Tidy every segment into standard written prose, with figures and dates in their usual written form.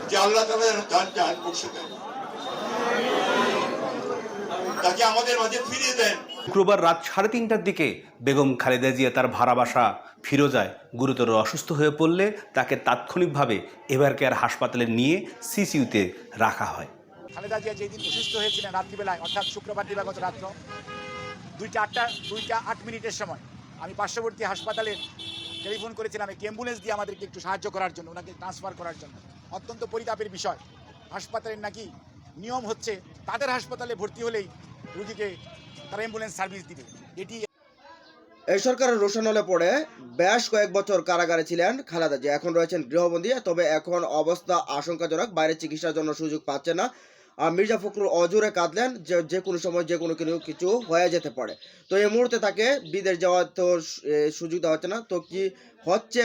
যে আল্লাহ তাআলা যেন তার জান বখশে দেন, তাকে আমাদের মাঝে ফিরিয়ে দেন। শুক্রবার রাত 3:30টার দিকে বেগম খালেদা জিয়া তার ভাড়া বাসা ফিরোজায় গুরুতর অসুস্থ হয়ে পড়লে তাকে তাৎক্ষণিকভাবে এভারকেয়ার হাসপাতালে নিয়ে সিসিইউতে রাখা হয়। খালেদা জিয়া যেদিন অসুস্থ হয়েছিলেন রাত্রিবেলায়, অর্থাৎ শুক্রবার দিবাগত রাত্র 2:08 সময় আমি পার্শ্ববর্তী হাসপাতালে টেলিফোন করেছিলাম একটি অ্যাম্বুলেন্স দিয়ে আমাদেরকে একটু সাহায্য করার জন্য, ওনাকে ট্রান্সফার করার জন্য। অত্যন্ত পরিতাপের বিষয়, হাসপাতালের নাকি নিয়ম হচ্ছে তাদের হাসপাতালে ভর্তি হলেই রোগীকে তারা অ্যাম্বুলেন্স সার্ভিস দিবে। এটি এই সরকারের রোশানলে পড়ে বেশ কয়েক বছর কারাগারে ছিলেন খালেদা জিয়া। এখন রয়েছেন গৃহবন্দী, তবে এখন অবস্থা আশঙ্কাজনক, বাইরে চিকিৎসার জন্য সুযোগ পাচ্ছে না। আর মির্জা ফখরুল অজুরে কাঁদলেন যে কোনো সময় যে কোনো কিছু হয়ে যেতে পারে। তো এই মুহূর্তে তাকে বিদেশ যাওয়ার তো সুযোগ দেওয়া হচ্ছে না। তো কি হচ্ছে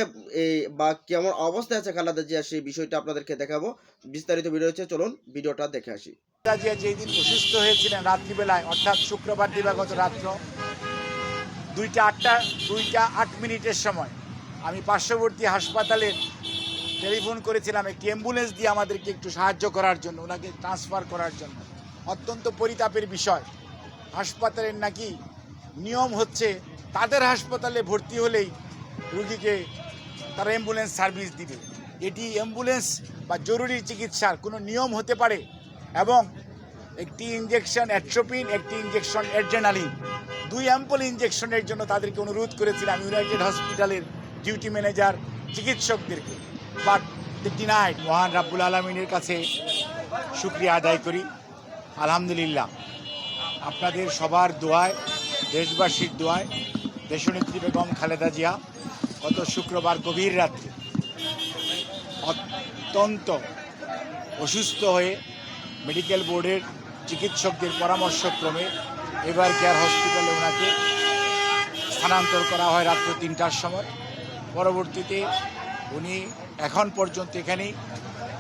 বা কেমন অবস্থায় আছে খালেদা জিয়া, সেই বিষয়টা আপনাদেরকে দেখাবো। বিস্তারিত ভিডিও হচ্ছে, চলুন ভিডিওটা দেখে আসি। খালেদা জিয়া যেদিন অসুস্থ হয়েছিলেন রাত্রিবেলায়, অর্থাৎ শুক্রবার দিবাগত রাত্র 2:08 সময় আমি পার্শ্ববর্তী হাসপাতালে টেলিফোন করেছিলাম একটি অ্যাম্বুলেন্স দিয়ে আমাদেরকে একটু সাহায্য করার জন্য, ওনাকে ট্রান্সফার করার জন্য। অত্যন্ত পরিতাপের বিষয়, হাসপাতালের নাকি নিয়ম হচ্ছে তাদের হাসপাতালে ভর্তি হলেই রুগীকে তারা অ্যাম্বুলেন্স সার্ভিস দিবে। এটি অ্যাম্বুলেন্স বা জরুরি চিকিৎসার কোনো নিয়ম হতে পারে? এবং একটি ইঞ্জেকশন অ্যাট্রোপিন, একটি ইঞ্জেকশন অ্যাড্রেনালিন, 2 অ্যাম্পল ইঞ্জেকশনের জন্য তাদেরকে অনুরোধ করেছিলাম ইউনাইটেড হসপিটালের ডিউটি ম্যানেজার চিকিৎসকদেরকে, বাট দে ডিনাইড। মহান রাব্বুল আলামিনের কাছে শুকরিয়া আদায় করি, আলহামদুলিল্লাহ আপনাদের সবার দোয়ায়, দেশবাসীর দোয়ায় দেশনেত্রী বেগম খালেদা জিয়া গত শুক্রবার গভীর রাত্রে অত্যন্ত অসুস্থ হয়ে মেডিকেল বোর্ডের চিকিৎসকদের পরামর্শক্রমে এভারকেয়ার হসপিটালে ওনাকে স্থানান্তর করা হয় রাত্র 3টার সময়। পরবর্তীতে উনি এখন পর্যন্ত এখানেই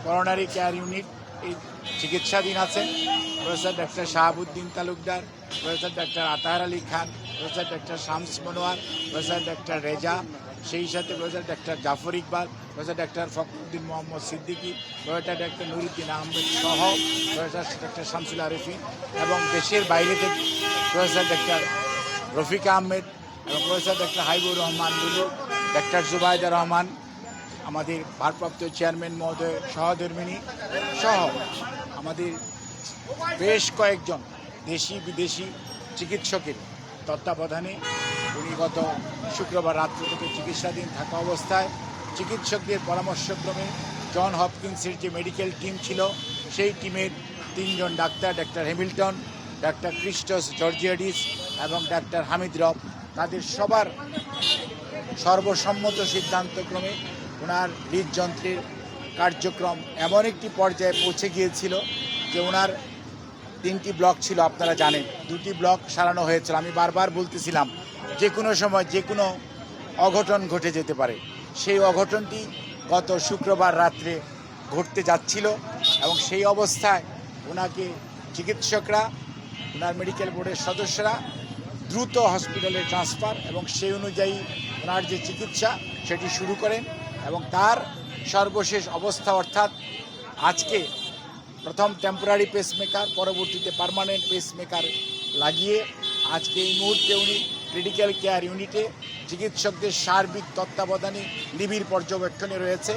করোনারি কেয়ার ইউনিট এই চিকিৎসাধীন আছেন। Professor doctor Shahabuddin Talukdar, professor doctor Atahar Ali Khan, professor doctor Shams Monowar, professor doctor Reza, সেই সাথে professor doctor Zafar Iqbal, professor doctor Fakhruddin Mohammad Siddiqui, professor doctor Nuruddin Ahmed সহ প্রফেসর ডক্টর শামসুল আরিফিন এবং দেশের বাইরে থেকে প্রফেসর ডক্টর রফিক আহমেদ এবং প্রফেসর ডক্টর হাইবুর রহমান লুলু, ডক্টর জুবাইদা রহমান, আমাদের ভারপ্রাপ্ত চেয়ারম্যান মহোদয়, সহধর্মিনী সহ আমাদের বেশ কয়েকজন দেশি বিদেশি চিকিৎসকের তত্ত্বাবধানে উনি গত শুক্রবার রাত্র থেকে চিকিৎসাধীন থাকা অবস্থায় চিকিৎসকদের পরামর্শক্রমে জন হপকিন্সের যে মেডিকেল টিম ছিল সেই টিমের 3 জন ডাক্তার, ডাক্তার হ্যামিল্টন, ডাক্তার ক্রিস্টস জর্জিয়াডিস এবং ডাক্তার হামিদ রব, তাদের সবার সর্বসম্মত সিদ্ধান্তক্রমে ওনার হৃদযন্ত্রের কার্যক্রম এমন একটি পর্যায়ে পৌঁছে গিয়েছিল যে ওনার 3টি ব্লক ছিল, আপনারা জানেন। 2টি ব্লক সারানো হয়েছিল। আমি বারবার বলতেছিলাম যে কোনো সময় যে কোনো অঘটন ঘটে যেতে পারে। সেই অঘটনটি গত শুক্রবার রাত্রে ঘটতে যাচ্ছিল এবং সেই অবস্থায় ওনাকে চিকিৎসকরা, ওনার মেডিকেল বোর্ডের সদস্যরা দ্রুত হসপিটালে ট্রান্সফার এবং সেই অনুযায়ী ওনার যে চিকিৎসা সেটি শুরু করেন এবং তার সর্বশেষ অবস্থা, অর্থাৎ আজকে প্রথম টেম্পোরারি পেসমেকার, পরবর্তীতে পার্মানেন্ট পেসমেকার লাগিয়ে আজকে এই মুহূর্তে উনি ক্রিটিক্যাল কেয়ার ইউনিটে চিকিৎসকদের সার্বিক তত্ত্বাবধানে নিবিড় পর্যবেক্ষণে রয়েছে।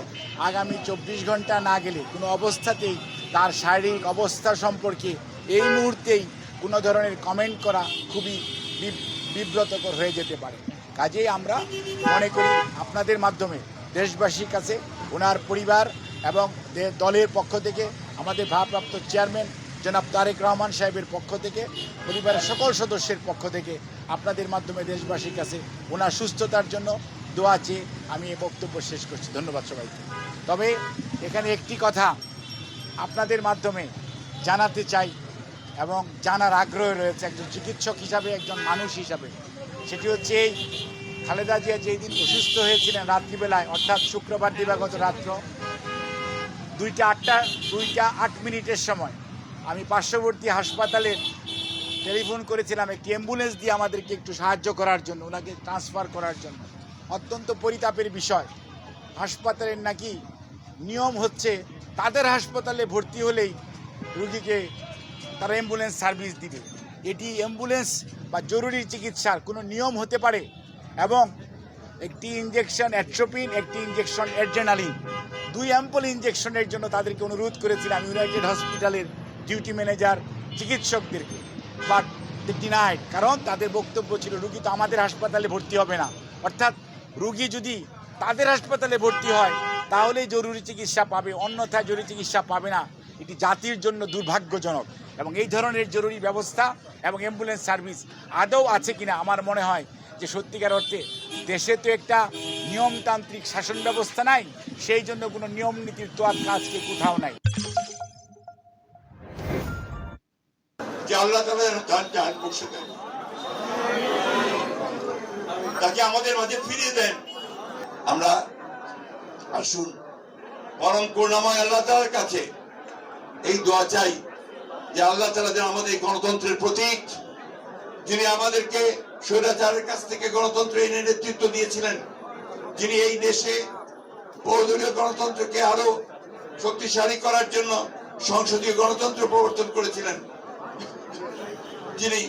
আগামী 24 ঘন্টা না গেলে কোনো অবস্থাতেই তার শারীরিক অবস্থা সম্পর্কে এই মুহূর্তেই কোনো ধরনের কমেন্ট করা খুবই বিব্রতকর হয়ে যেতে পারে। কাজেই আমরা মনে করি আপনাদের মাধ্যমে দেশবাসীর কাছে ওনার পরিবার এবং দলের পক্ষ থেকে, আমাদের ভারপ্রাপ্ত চেয়ারম্যান জনাব তারেক রহমান সাহেবের পক্ষ থেকে, পরিবারের সকল সদস্যের পক্ষ থেকে আপনাদের মাধ্যমে দেশবাসীর কাছে ওনার সুস্থতার জন্য দোয়া চেয়ে আমি এই বক্তব্য শেষ করছি। ধন্যবাদ সবাইকে। তবে এখানে একটি কথা আপনাদের মাধ্যমে জানাতে চাই এবং জানার আগ্রহ রয়েছে একজন চিকিৎসক হিসাবে, একজন মানুষ হিসাবে, সেটি হচ্ছে এই খালেদা জিয়া যেদিন অসুস্থ হয়েছিলেন রাত্রিবেলায়, অর্থাৎ শুক্রবার দিবাগত রাত্র 2:08 সময় আমি পার্শ্ববর্তী হাসপাতালে টেলিফোন করেছিলাম একটি অ্যাম্বুলেন্স দিয়ে আমাদেরকে একটু সাহায্য করার জন্য, ওনাকে ট্রান্সফার করার জন্য। অত্যন্ত পরিতাপের বিষয়, হাসপাতালের নাকি নিয়ম হচ্ছে তাদের হাসপাতালে ভর্তি হলেই রুগীকে তারা অ্যাম্বুলেন্স সার্ভিস দিবে। এটি অ্যাম্বুলেন্স বা জরুরি চিকিৎসার কোনো নিয়ম হতে পারে? এবং একটি ইঞ্জেকশন অ্যাট্রোপিন, একটি ইঞ্জেকশন অ্যাড্রেনালিন, 2 অ্যাম্পল ইঞ্জেকশনের জন্য তাদেরকে অনুরোধ করেছিলাম ইউনাইটেড হসপিটালের ডিউটি ম্যানেজার চিকিৎসকদেরকে, বাট দে ডিনাইড। কারণ তাদের বক্তব্য ছিল রুগী তো আমাদের হাসপাতালে ভর্তি হবে না, অর্থাৎ রুগী যদি তাদের হাসপাতালে ভর্তি হয় তাহলেই জরুরি চিকিৎসা পাবে, অন্যথায় জরুরি চিকিৎসা পাবে না। এটি জাতির জন্য দুর্ভাগ্যজনক। এবং এই ধরনের জরুরি ব্যবস্থা এবং অ্যাম্বুলেন্স সার্ভিস আদৌ আছে কিনা আমার মনে হয় যে সত্যিকার অর্থে দেশে তো একটা নিয়মতান্ত্রিক শাসন ব্যবস্থা নাই, সেই জন্য কোনো নিয়ম নীতির তোয়াক্কা আজকে কোথাও নাই। যে আল্লাহ তাআলা যেন তার জান বখশে দেন, তাকে আমাদের মাঝে ফিরিয়ে দেন। আমরা আসুন পরম করুণাময় আল্লাহ তাআলার কাছে এই দোয়া চাই যে আল্লাহ তাআলা যেন আমাদের গণতন্ত্রের প্রতীক, যিনি আমাদেরকে স্বৈরাচারের কাছ থেকে গণতন্ত্র এনে নেতৃত্ব দিয়েছিলেন, যিনি এই দেশে বহুদলীয় গণতন্ত্রকে আরো শক্তিশালী করার জন্য সংসদীয় গণতন্ত্র প্রবর্তন করেছিলেন, যিনি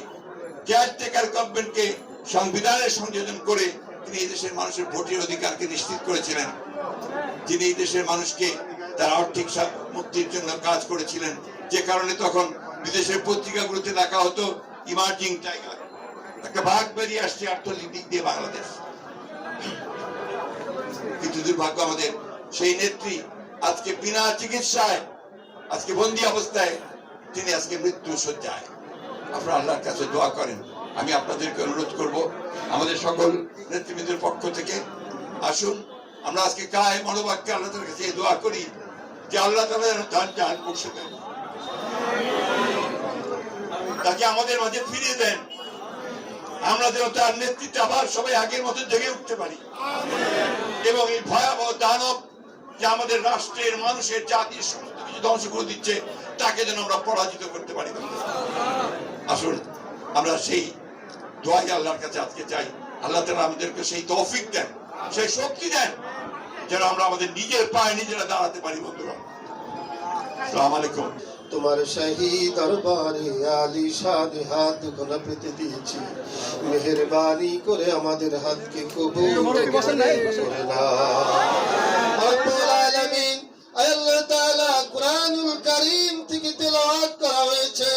কেয়ারটেকার গভর্নমেন্টকে সংবিধানে সংযোজন করে তিনি এই দেশের মানুষের ভোটের অধিকারকে নিশ্চিত করেছিলেন, যিনি এই দেশের মানুষকে তার আর্থিক মুক্তির জন্য কাজ করেছিলেন, যে কারণে তখন বিদেশের পত্রিকাগুলোতে দেখা হতো ইমার্জিং টাইগার, একটা ভাগ বেরিয়ে আসছে অর্থনৈতিক দিক দিয়ে বাংলাদেশ। কিন্তু দুর্ভাগ্য আমাদের সেই নেত্রী আজকে বিনা চিকিৎসায়, আজকে বন্দী অবস্থায় তিনি আজকে মৃত্যু শয্যায়। আপনারা আল্লাহর কাছে দোয়া করেন। আমি আপনাদেরকে অনুরোধ করব আমাদের সকল নেতৃবৃন্দের পক্ষ থেকে, আসুন আমরা আজকে কায় মনোবাক্যে আল্লাহ তাআলার কাছে দোয়া করি যে আল্লাহ তাআলা যেন তার জান বখশে দেন, তাকে আমাদের মাঝে ফিরিয়ে দেন। আমরা যেন তার নেতৃত্বে আবার সবাই আগের মতো জেগে উঠতে পারি এবং এই ভয়াবহ দানব যে আমাদের রাষ্ট্রের, মানুষের, জাতির সমস্ত কিছু ধ্বংস করে দিচ্ছে তাকে যেন আমরা পরাজিত করতে পারি। আসুন আমরা সেই দোয়াই আল্লাহর কাছে আজকে চাই, আল্লাহ তাআলা আমাদেরকে সেই তৌফিক দেন, সেই শক্তি দেন যেন আমরা আমাদের নিজের পায়ে নিজেরা দাঁড়াতে পারি। বন্ধুরা, আসসালামু আলাইকুম। তোমার শাহী দরবারে আলী শান হাত গোনা পেতে দিয়েছি, মেহেরবানি করে আমাদের হাতকে কবুল করে নাও। রব্বুল আলামিন, আল্লাহ তাআলা কুরআনুল কারীম থেকে তেলাওয়াত করা হয়েছে,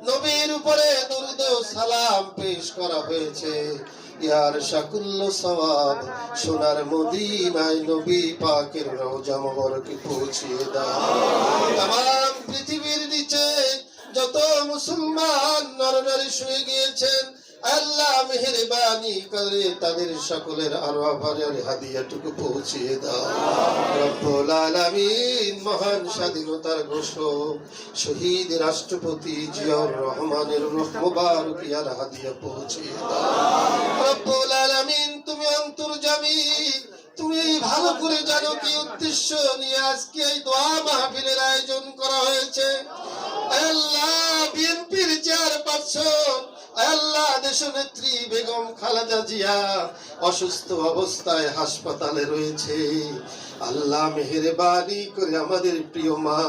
নবীর উপরে দরুদ ও সালাম পেশ করা হয়েছে। ইয়ার শাকুল্ল সওয়াব সোনার মদিনায় নবী পাকের রওজা মোবারকে পৌঁছিয়ে দাও। তামাম পৃথিবীর নিচে যত মুসলমান নরনারী শুয়ে গিয়েছেন, আল্লাহ মেহেরবানি করে তাদের সকলের আরওয়াহের হাদিয়াটুকু পৌঁছিয়ে দাও। রব্বুল আলামিন, মহান স্বাধীনতার ঘোষক শহীদ রাষ্ট্রপতি জিয়াউর রহমানের রূহ মুবারক ইয়ার হাদিয়া পৌঁছিয়ে দাও। রব্বুল আলামিন, তুমি অন্তর্যামী, তুমি ভালো করে জানো কি উদ্দেশ্য নিয়ে আজকে এই দোয়া মাহফিলের আয়োজন করা হয়েছে। আল্লাহ, বিএনপির চেয়ারপারসন আল্লাহ দেশনেত্রী বেগম খালেদা জিয়া অসুস্থ অবস্থায় হাসপাতালে রয়েছে। আল্লাহ মেহেরবানি করে আমাদের প্রিয় মা,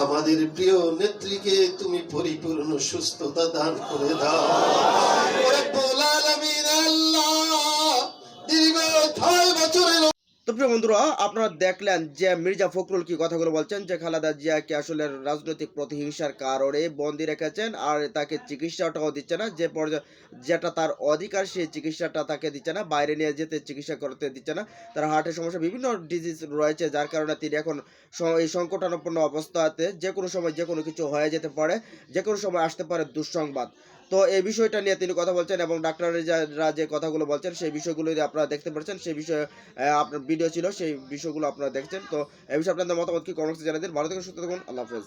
আমাদের প্রিয় নেত্রীকে তুমি পরিপূর্ণ সুস্থতা দান করে দাও। রব্বুল আলামিন, আল্লাহ দীর্ঘ 6 বছরের। তো প্রিয় বন্ধুরা, আপনারা দেখলেন যে মির্জা ফখরুল কি কথাগুলো বলছেন, যে খালেদা জিয়াকে আসলে রাজনৈতিক প্রতিহিংসার কারণে বন্দি রেখেছেন আর তাকে চিকিৎসাটাও দিচ্ছে না, যে যেটা তার অধিকার সেই চিকিৎসাটা তাকে দিচ্ছে না, বাইরে নিয়ে যেতে চিকিৎসা করতে দিচ্ছে না। তার হার্টের সমস্যা, বিভিন্ন ডিজিজ রয়েছে, যার কারণে তিনি এখন এই সংকটাপন্ন অবস্থাতে যে কোনো সময় যে কোনো কিছু হয়ে যেতে পারে, যে কোনো সময় আসতে পারে দুঃসংবাদ। তো এই বিষয়টা নিয়ে তিনি কথা বলছেন এবং ডাক্তাররা যে কথাগুলো বলছেন সেই বিষয়গুলো আপনারা দেখতে পাচ্ছেন, সেই বিষয়ে আপনার ভিডিও ছিল, সেই বিষয়গুলো আপনারা দেখছেন। তো এই বিষয়ে আপনাদের মতামত কি কমেন্টসে জানিয়ে দিন। ভালো থাকুন, সুস্থ থাকুন, আল্লাহ হাফেজ।